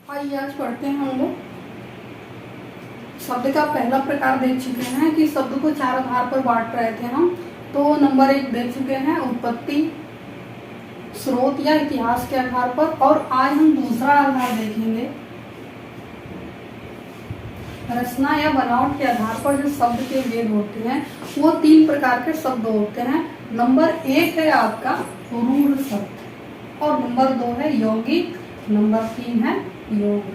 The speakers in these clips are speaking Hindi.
आइए आज पढ़ते हैं हम लोग शब्द का पहला प्रकार देख चुके हैं कि शब्द को चार आधार पर बांट रहे थे हम। तो नंबर 1 देख चुके हैं उत्पत्ति, स्रोत या इतिहास के आधार पर। और आज हम दूसरा आधार देखेंगे रचना या बनावट के आधार पर। जो शब्द के भेद होते हैं वो 3 प्रकार के शब्द होते हैं। नंबर 1 है आपका रूढ़ शब्द और नंबर 2 है यौगिक, नंबर 3 है योग।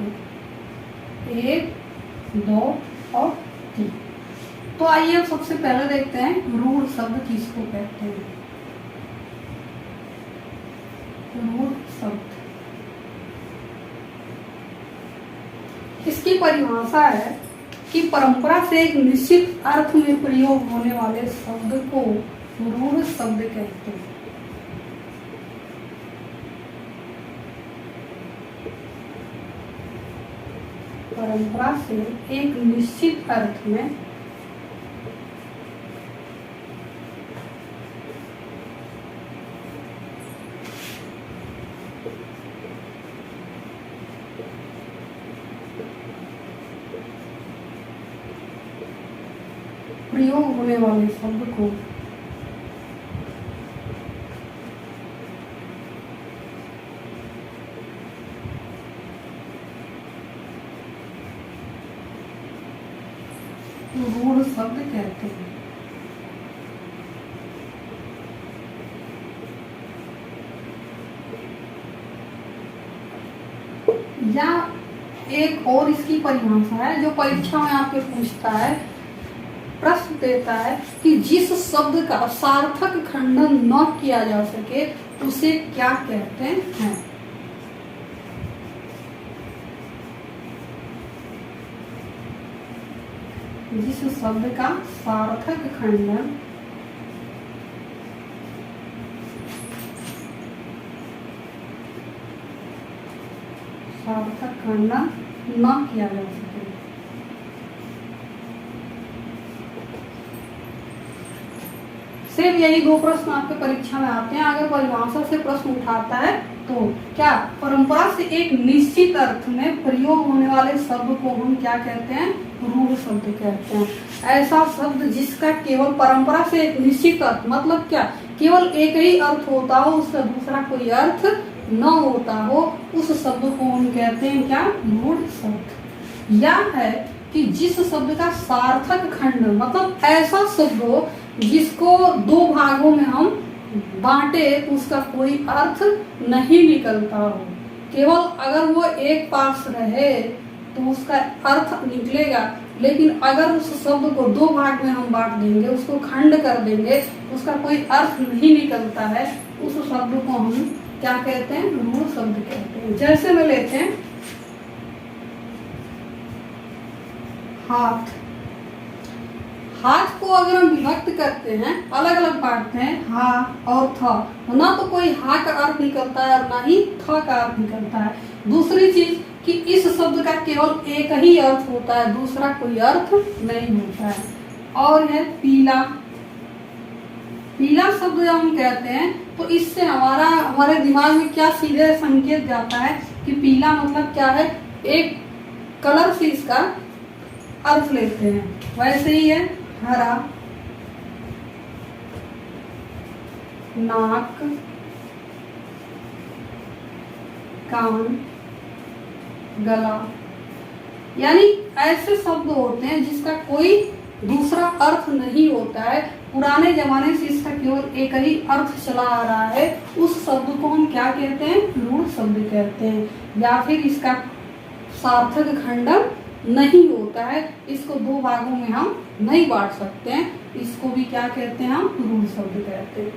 1, 2 और 3। तो आइए अब सबसे पहले देखते हैं रूढ़ शब्द किसको कहते हैं। रूढ़ शब्द, इसकी परिभाषा है कि परंपरा से एक निश्चित अर्थ में प्रयोग होने वाले शब्द को रूढ़ शब्द कहते हैं। परंपरा से एक निश्चित अर्थ में प्रयोग होने वाले शब्द को रूढ़ शब्द कहते हैं। या एक और इसकी परिभाषा है जो परीक्षा में आपके पूछता है, प्रश्न देता है कि जिस शब्द का सार्थक खंडन न किया जा सके उसे क्या कहते हैं। जिस शब्द का सार्थक खंडन न किया जा सके। सिर्फ यही 2 प्रश्न आपके परीक्षा में आते हैं। अगर परिभाषा से प्रश्न उठाता है तो क्या परंपरा से एक निश्चित अर्थ में प्रयोग होने वाले शब्द को हम क्या कहते हैं, रूढ़ शब्द कहते हैं। ऐसा शब्द जिसका केवल परंपरा से एक निश्चित अर्थ, मतलब क्या, केवल एक ही अर्थ होता हो, उसका दूसरा कोई अर्थ न होता हो, उस शब्द को हम कहते हैं क्या, रूढ़ शब्द। या है कि जिस शब्द का सार्थक खंड, मतलब ऐसा शब्द हो जिसको 2 भागों में हम बांटे तो उसका कोई अर्थ नहीं निकलता हो। केवल अगर वो एक पास रहे तो उसका अर्थ निकलेगा, लेकिन अगर उस शब्द को 2 भाग में हम बांट देंगे, उसको खंड कर देंगे, उसका कोई अर्थ नहीं निकलता है, उस शब्द को हम क्या कहते हैं, रूढ़ शब्द कहते हैं। जैसे में लेते हैं हाथ। हाथ को अगर हम विभक्त करते हैं, अलग अलग बांटते हैं, हा और था, ना तो कोई हा का अर्थ निकलता है और ना ही था का अर्थ निकलता है। दूसरी चीज कि इस शब्द का केवल एक ही अर्थ होता है, दूसरा कोई अर्थ नहीं होता है। और है पीला। पीला शब्द जब हम कहते हैं तो इससे हमारे दिमाग में क्या सीधे संकेत जाता है कि पीला मतलब क्या है, एक कलर से इसका अर्थ लेते हैं। वैसे ही है हरा, नाक, कान, गला, यानी ऐसे शब्द होते हैं जिसका कोई दूसरा अर्थ नहीं होता है। पुराने जमाने से इसका केवल एक ही अर्थ चला आ रहा है, उस शब्द को हम क्या कहते हैं, रूढ़ शब्द कहते हैं। या फिर इसका सार्थक खंडन नहीं होता है, इसको 2 भागों में हम नहीं बांट सकते हैं, इसको भी क्या कहते हैं, हम रूढ़ शब्द कहते हैं।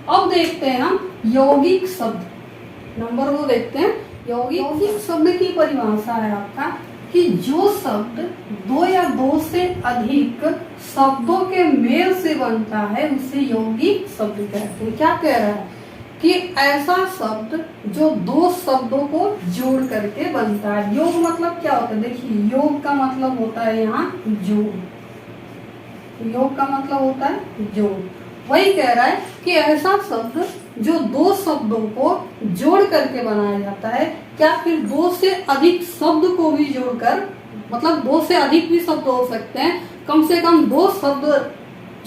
अब देखते हैं हम यौगिक शब्द। नंबर 2 देखते हैं यौगिक शब्द की परिभाषा है आपका कि जो शब्द 2 या 2 से अधिक शब्दों के मेल से बनता है उसे यौगिक शब्द कहते हैं। क्या कह रहा है कि ऐसा शब्द जो 2 शब्दों को जोड़ करके बनता है। योग मतलब क्या होता है, देखिए योग का मतलब होता है यहाँ जोड़। योग का मतलब होता है जोड़। वही कह रहा है कि ऐसा शब्द जो दो शब्दों को जोड़ करके बनाया जाता है, क्या फिर दो से अधिक शब्द को भी जोड़कर, मतलब दो से अधिक भी शब्द हो सकते हैं, कम से कम दो शब्द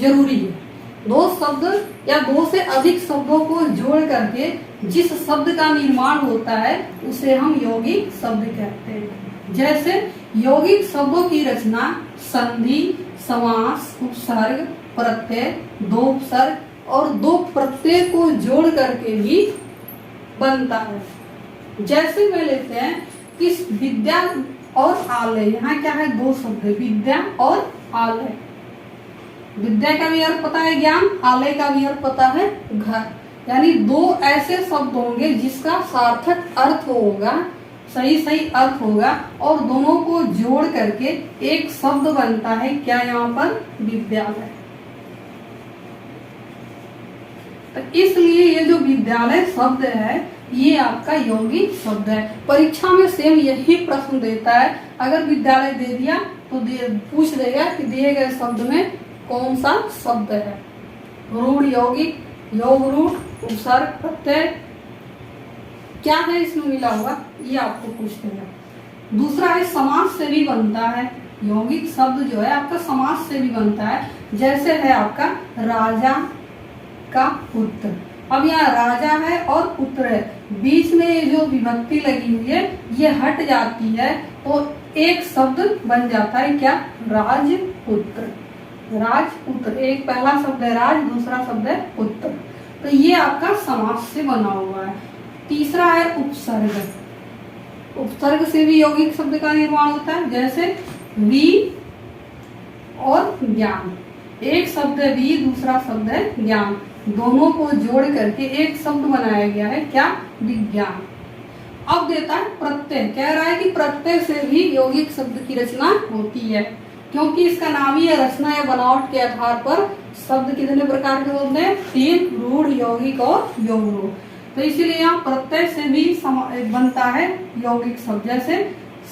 जरूरी है। दो शब्द या दो से अधिक शब्दों को जोड़ करके जिस शब्द का निर्माण होता है उसे हम यौगिक शब्द कहते हैं। जैसे यौगिक शब्दों की रचना संधि, समास, उपसर्ग, प्रत्यय, दो उपसर्ग और दो प्रत्यय को जोड़ करके भी बनता है। जैसे में लेते हैं कि विद्या और आलय, यहाँ क्या है, दो शब्द है, विद्या और आलय। विद्या का भी अर्थ पता है ज्ञान, आलय का भी अर्थ पता है घर। यानी दो ऐसे शब्द होंगे जिसका सार्थक अर्थ होगा, सही अर्थ होगा, और दोनों को जोड़ करके एक शब्द बनता है। क्या यहाँ पर, विद्यालय। तो इसलिए ये जो विद्यालय शब्द है ये आपका यौगिक शब्द है। परीक्षा में सेम यही प्रश्न देता है। अगर विद्यालय दे दिया तो पूछ देगा कि दिए गए शब्द में कौन सा शब्द है। रूढ़ यौगिक, योग रूढ़, उपसर्ग, प्रत्यय क्या है इसमें मिला हुआ, ये आपको पूछ देगा। दूसरा है समास से भी बनता है। यौगिक शब्द जो है आपका समास से भी बनता है। जैसे है आपका राजा का पुत्र। अब यहाँ राजा है और पुत्र है, बीच में जो विभक्ति लगी हुई है ये हट जाती है तो एक शब्द बन जाता है। क्या, राजपुत्र। राजपुत्र, एक पहला शब्द है राज, दूसरा शब्द है पुत्र। तो ये आपका समास से बना हुआ है। तीसरा है उपसर्ग। उपसर्ग से भी यौगिक शब्द का निर्माण होता है। जैसे वी और ज्ञान, एक शब्द है वी, दूसरा शब्द है ज्ञान, दोनों को जोड़ करके एक शब्द बनाया गया है। क्या, विज्ञान। अब देता है प्रत्यय। कह रहा है कि प्रत्यय से भी यौगिक शब्द की रचना होती है, क्योंकि इसका नाम ही है रचना या बनावट के आधार पर शब्द कितने प्रकार के होते हैं, तीन, रूढ़, यौगिक और योग रूढ़। तो इसीलिए यहाँ प्रत्यय से भी बनता है यौगिक शब्द। जैसे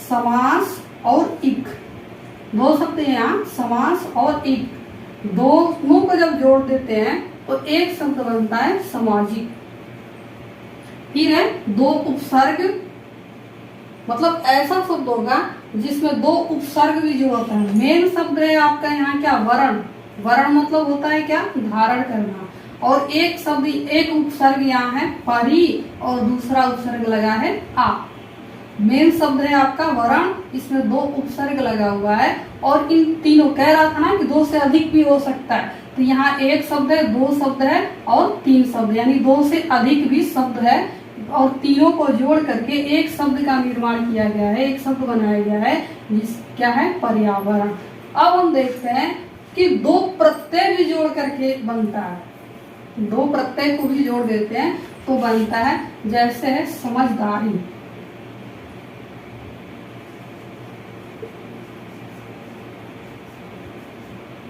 समास और इक, दो शब्द है यहाँ, समास और इक, दोनों को जब जोड़ देते हैं तो एक शब्द बनता है सामाजिक। फिर है दो उपसर्ग, मतलब ऐसा शब्द होगा जिसमें दो उपसर्ग भी जोड़ता है। मेन शब्द है आपका यहाँ क्या, वर्ण। वर्ण मतलब होता है क्या, धारण करना। और एक शब्द, एक उपसर्ग यहाँ है परी और दूसरा उपसर्ग लगा है आ। मेन शब्द है आपका वर्ण, इसमें दो उपसर्ग लगा हुआ है। और इन तीनों, कह रहा था ना कि दो से अधिक भी हो सकता है, तो यहाँ एक शब्द है, दो शब्द है और तीन शब्द, यानी दो से अधिक भी शब्द है और तीनों को जोड़ करके एक शब्द का निर्माण किया गया है, एक शब्द बनाया गया है, जिस क्या है, पर्यावरण। अब हम देखते हैं कि दो प्रत्यय भी जोड़ करके बनता है। दो प्रत्यय को भी जोड़ देते हैं तो बनता है। जैसे है समझदारी।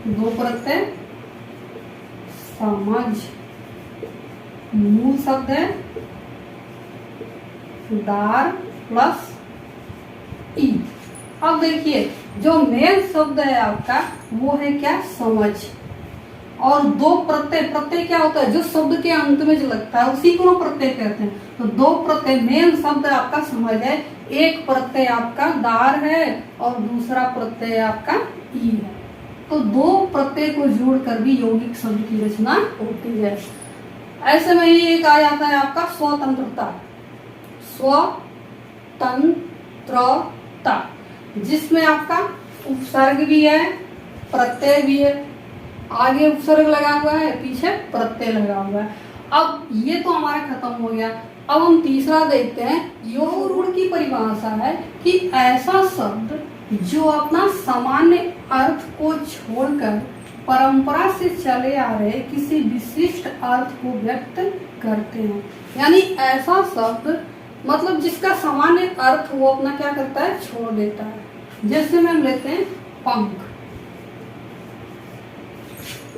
दो प्रत्यय, समझ, मूल शब्द है दार प्लस ई। अब देखिए जो मेन शब्द है आपका वो है क्या, समझ। और दो प्रत्यय, प्रत्यय क्या होता है, जो शब्द के अंत में जो लगता है उसी को हम प्रत्यय कहते हैं। तो दो प्रत्यय, मेन शब्द आपका समझ है, एक प्रत्यय आपका दार है और दूसरा प्रत्यय आपका ई है। तो दो प्रत्यय को जोड़कर भी यौगिक शब्द की रचना होती है। ऐसे में ही एक आ जाता है आपका स्वतंत्रता। स्वतंत्रता, जिसमें आपका उपसर्ग भी है, प्रत्यय भी है। आगे उपसर्ग लगा हुआ है, पीछे प्रत्यय लगा हुआ है। अब ये तो हमारा खत्म हो गया। अब हम तीसरा देखते हैं। योग रूढ़ की परिभाषा है कि ऐसा शब्द जो अपना सामान्य अर्थ को छोड़कर परंपरा से चले आ रहे किसी विशिष्ट अर्थ को व्यक्त करते हैं। यानी ऐसा शब्द, मतलब जिसका सामान्य अर्थ वो अपना क्या करता है, छोड़ देता है। जैसे में हम लेते हैं पंख,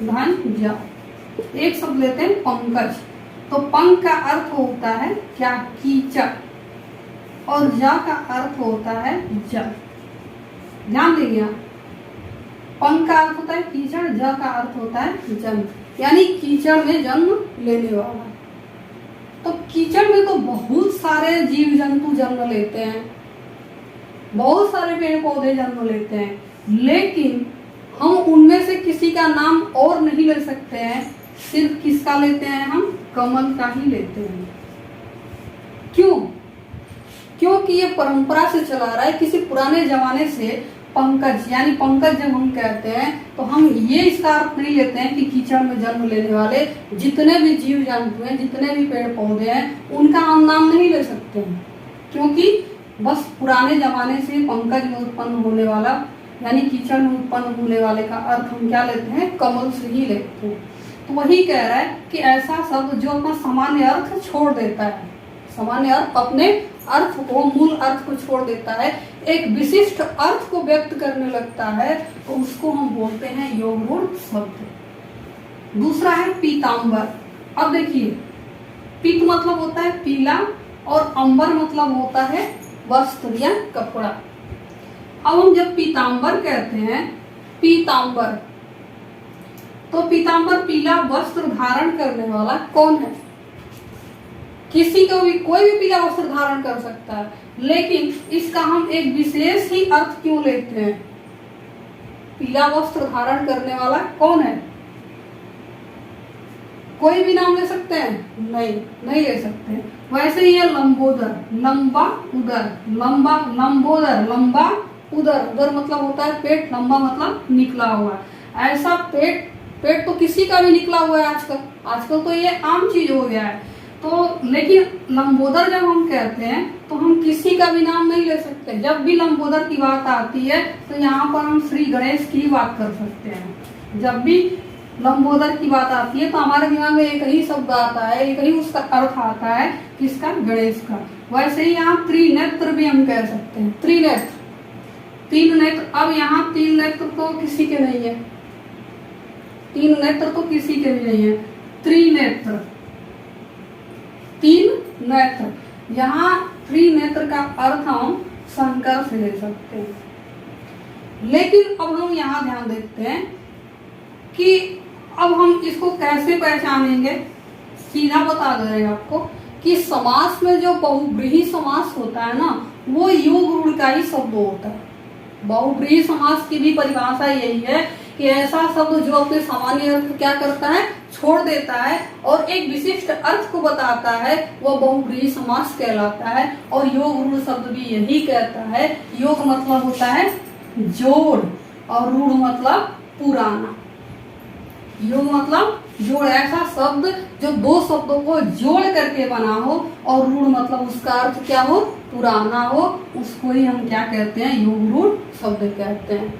धन जा, एक शब्द लेते हैं पंकज। तो पंख का अर्थ होता है क्या, कीचड़, और जा का अर्थ होता है जल। ध्यान देंगे आप, पंख का अर्थ होता है कीचड़, जा का अर्थ होता है जन्म, यानी कीचड़ में जन्म लेने वाला। तो कीचड़ में तो बहुत सारे जीव जंतु जन्म लेते हैं, बहुत सारे पेड़ पौधे जन्म लेते हैं, लेकिन हम उनमें से किसी का नाम और नहीं ले सकते हैं। सिर्फ किसका लेते हैं हम? कमल का ही लेते हैं। क्यों? क्योंकि ये परंपरा से चला रहा है। किसी पुराने जमाने से पंकज, यानी पंकज जब हम कहते हैं तो हम ये इसका अर्थ नहीं लेते हैं कि कीचड़ में जन्म लेने वाले जितने भी जीव जंतु हैं, जितने भी पेड़ पौधे हैं, उनका हम नाम नहीं ले सकते हैं। क्योंकि बस पुराने जमाने से पंकज में उत्पन्न होने वाला, यानी कीचड़ में उत्पन्न होने वाले का अर्थ हम क्या लेते हैं? कमल से ही लेते हैं। तो वही कह रहा है कि ऐसा शब्द जो अपना सामान्य अर्थ छोड़ देता है, सामान्य अर्थ अपने अर्थ को, मूल अर्थ को छोड़ देता है, एक विशिष्ट अर्थ को व्यक्त करने लगता है, तो उसको हम बोलते हैं योग रूढ़ शब्द। दूसरा है पीतांबर। अब देखिए, पीत मतलब होता है पीला और अंबर मतलब होता है वस्त्र या कपड़ा। अब हम जब पीतांबर कहते हैं, पीतांबर, तो पीतांबर पीला वस्त्र धारण करने वाला कौन है? किसी को भी, कोई भी पीला वस्त्र धारण कर सकता है, लेकिन इसका हम एक विशेष ही अर्थ क्यों लेते हैं? पीला वस्त्र धारण करने वाला कौन है? कोई भी नाम ले सकते हैं? नहीं, नहीं ले सकते। वैसे ही है लंबोदर, लंबा उदर, लंबा, लंबोदर, लंबा उदर, उदर मतलब होता है पेट, लंबा मतलब निकला हुआ। ऐसा पेट तो किसी का भी निकला हुआ है आजकल, आजकल तो ये आम चीज हो गया है। तो लेकिन लंबोदर जब हम कहते हैं तो हम किसी का भी नाम नहीं ले सकते। जब भी लंबोदर की बात आती है तो यहाँ पर हम श्री गणेश की बात कर सकते हैं। जब भी लंबोदर की बात आती है तो हमारे दिमाग में एक ही शब्द आता है, एक ही उसका अर्थ आता है, किसका? गणेश का। वैसे ही यहाँ त्रिनेत्र भी हम कह सकते हैं, त्रिनेत्र, तीन नेत्र। अब यहाँ तीन नेत्र तो किसी के नहीं है, तीन नेत्र तो किसी के भी नहीं है, त्रिनेत्र, तीन नेत्र। यहाँ त्रिनेत्र का अर्थ हम शंकर से ले सकते हैं। लेकिन अब हम यहाँ ध्यान देते हैं कि अब हम इसको कैसे पहचानेंगे। सीधा बता दे रहे हैं आपको कि समास में जो बहुव्रीहि समास होता है ना, वो योग रूढ़ का ही शब्द होता है। बहुव्रीहि समास की भी परिभाषा यही है कि ऐसा शब्द जो अपने सामान्य अर्थ क्या करता है? छोड़ देता है और एक विशिष्ट अर्थ को बताता है, वह बहुव्रीहि समास कहलाता है। और योग रूढ़ शब्द भी यही कहता है। योग मतलब होता है जोड़ और रूढ़ मतलब पुराना। योग मतलब जोड़, ऐसा शब्द जो दो शब्दों को जोड़ करके बना हो, और रूढ़ मतलब उसका अर्थ क्या हो? पुराना हो, उसको ही हम क्या कहते हैं? योग रूढ़ शब्द कहते हैं।